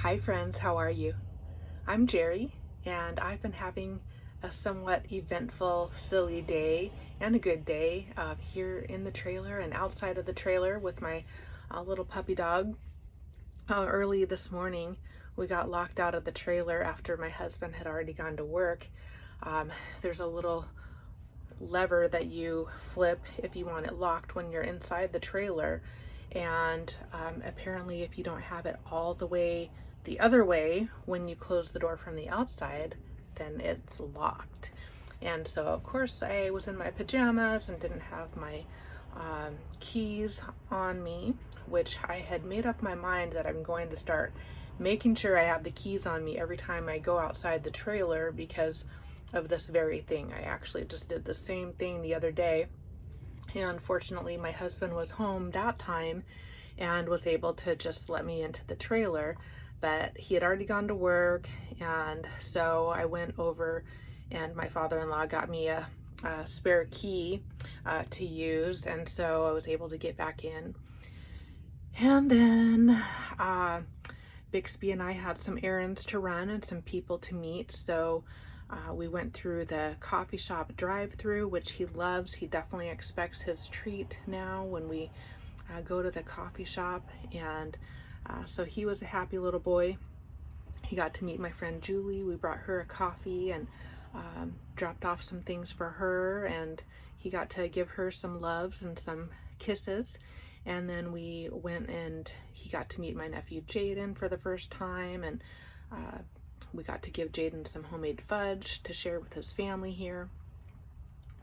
Hi friends, how are you? I'm Jerry, and I've been having a somewhat eventful, silly day and a good day here in the trailer and outside of the trailer with my little puppy dog. Early this morning, we got locked out of the trailer after my husband had already gone to work. There's a little lever that you flip if you want it locked when you're inside the trailer, and apparently if you don't have it all the way the other way when you close the door from the outside, then it's locked. And so of course I was in my pajamas and didn't have my keys on me, which I had made up my mind that I'm going to start making sure I have the keys on me every time I go outside the trailer because of this very thing. I actually just did the same thing the other day, and fortunately my husband was home that time and was able to just let me into the trailer, but he had already gone to work. And so I went over and my father-in-law got me a spare key to use, and so I was able to get back in. And then Bixby and I had some errands to run and some people to meet, so we went through the coffee shop drive-through, which he loves. He definitely expects his treat now when we go to the coffee shop, and so he was a happy little boy. He got to meet my friend Julie. We brought her a coffee and dropped off some things for her, and he got to give her some loves and some kisses. And then we went and he got to meet my nephew Jaden for the first time, and we got to give Jaden some homemade fudge to share with his family here.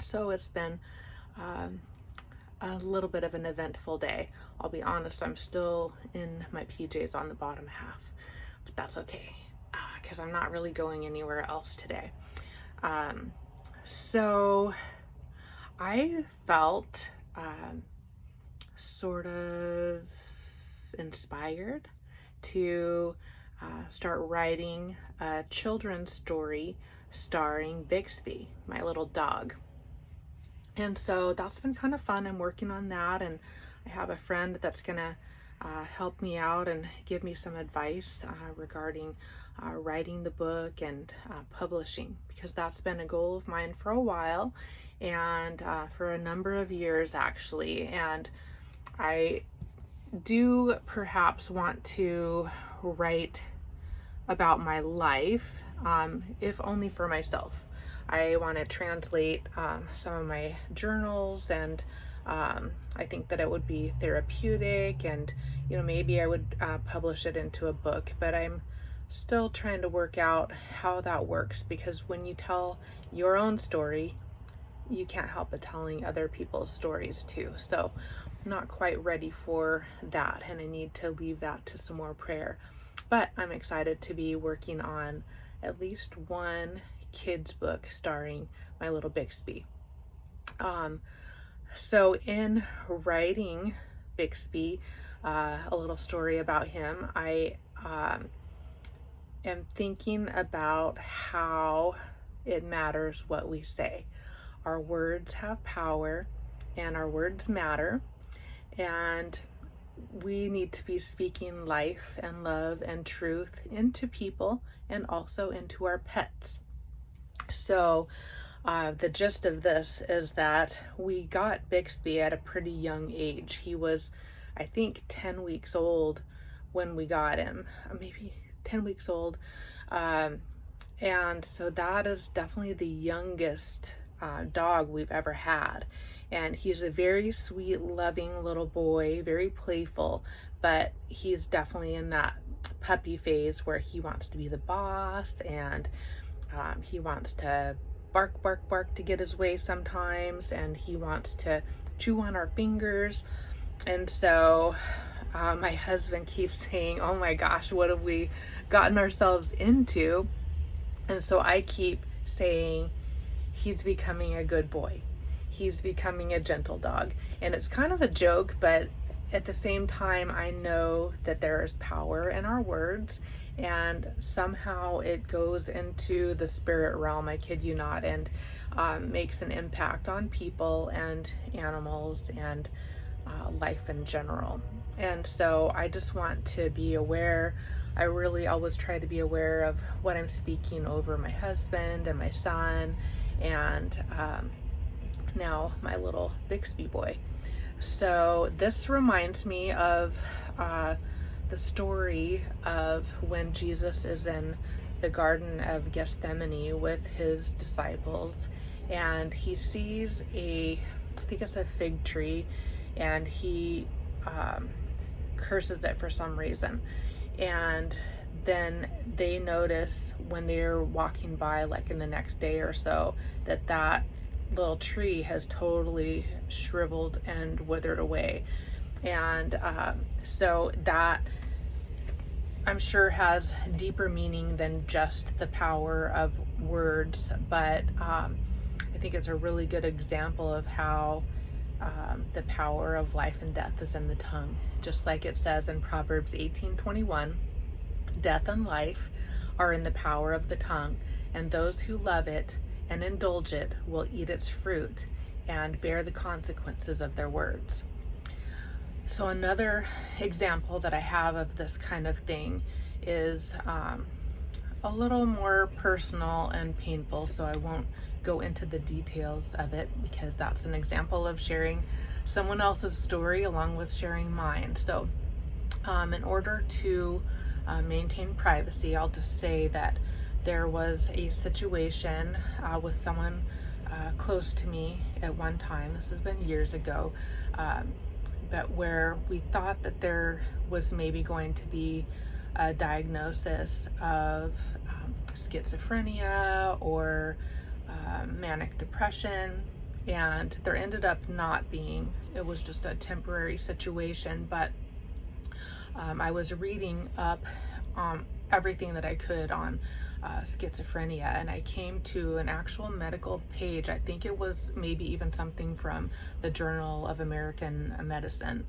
So it's been a little bit of an eventful day. I'll be honest, I'm still in my PJs on the bottom half, but that's okay because I'm not really going anywhere else today. So I felt sort of inspired to start writing a children's story starring Bixby, my little dog. And so that's been kind of fun. I'm working on that, and I have a friend that's gonna help me out and give me some advice regarding writing the book and publishing, because that's been a goal of mine for a while, and for a number of years actually. And I do perhaps want to write about my life, if only for myself. I want to translate some of my journals, and I think that it would be therapeutic, and maybe I would publish it into a book, but I'm still trying to work out how that works, because when you tell your own story, you can't help but telling other people's stories too. So I'm not quite ready for that, and I need to leave that to some more prayer. But I'm excited to be working on at least one kids book starring my little Bixby. So in writing Bixby, a little story about him, I am thinking about how it matters what we say. Our words have power, and our words matter, and we need to be speaking life and love and truth into people and also into our pets. So the gist of this is that we got Bixby at a pretty young age. He was, I think, 10 weeks old when we got him, maybe 10 weeks old. And so that is definitely the youngest dog we've ever had. And he's a very sweet, loving little boy, very playful, but he's definitely in that puppy phase where he wants to be the boss, and he wants to bark, bark, bark to get his way sometimes, and he wants to chew on our fingers. And so my husband keeps saying, oh my gosh, what have we gotten ourselves into? And so I keep saying, he's becoming a good boy. He's becoming a gentle dog. And it's kind of a joke, but at the same time, I know that there is power in our words, and somehow it goes into the spirit realm, I kid you not, and makes an impact on people and animals and life in general. And so I just want to be aware I really always try to be aware of what I'm speaking over my husband and my son, and now my little Bixby boy. So this reminds me of the story of when Jesus is in the Garden of Gethsemane with his disciples, and he sees I think it's a fig tree, and he curses it for some reason. And then they notice when they're walking by, like in the next day or so, that little tree has totally shriveled and withered away. And so that, I'm sure, has deeper meaning than just the power of words, but I think it's a really good example of how the power of life and death is in the tongue. Just like it says in Proverbs 18:21, death and life are in the power of the tongue, and those who love it and indulge it will eat its fruit and bear the consequences of their words. So another example that I have of this kind of thing is a little more personal and painful, so I won't go into the details of it because that's an example of sharing someone else's story along with sharing mine. So in order to maintain privacy, I'll just say that there was a situation with someone close to me at one time. This has been years ago, but where we thought that there was maybe going to be a diagnosis of schizophrenia or manic depression, and there ended up not being. It was just a temporary situation, but I was reading up everything that I could on schizophrenia, and I came to an actual medical page. I think it was maybe even something from the Journal of American Medicine.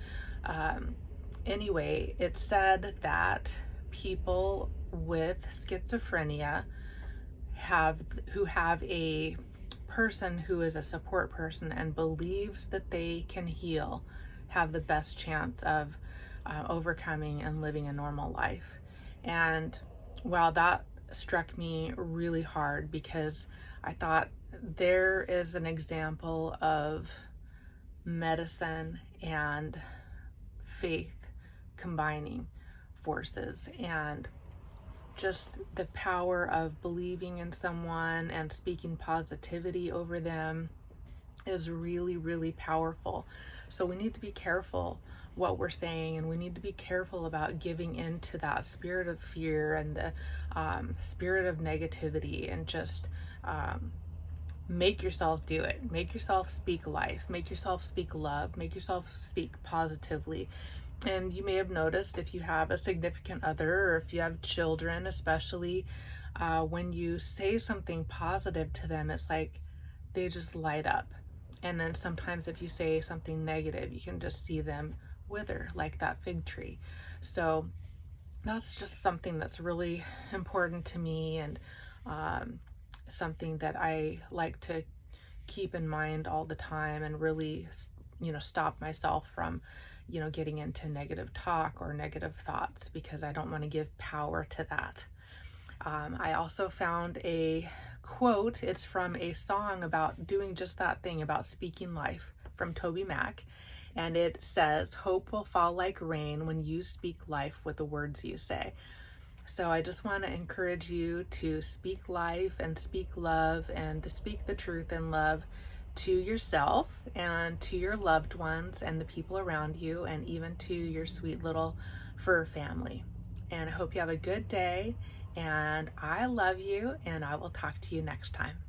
Anyway, it said that people with schizophrenia who have a person who is a support person and believes that they can heal have the best chance of overcoming and living a normal life. And wow, that struck me really hard, because I thought there is an example of medicine and faith combining forces, and just the power of believing in someone and speaking positivity over them is really, really powerful. So we need to be careful what we're saying, and we need to be careful about giving into that spirit of fear and the spirit of negativity, and just make yourself do it. Make yourself speak life, make yourself speak love, make yourself speak positively. And you may have noticed, if you have a significant other or if you have children, especially when you say something positive to them, it's like they just light up. And then sometimes if you say something negative, you can just see them wither like that fig tree. So that's just something that's really important to me, and something that I like to keep in mind all the time, and really, stop myself from getting into negative talk or negative thoughts, because I don't want to give power to that. I also found a quote. It's from a song about doing just that thing, about speaking life, from Toby Mac. And it says, "Hope will fall like rain when you speak life with the words you say." So I just want to encourage you to speak life and speak love, and to speak the truth in love to yourself and to your loved ones and the people around you, and even to your sweet little fur family. And I hope you have a good day, and I love you, and I will talk to you next time.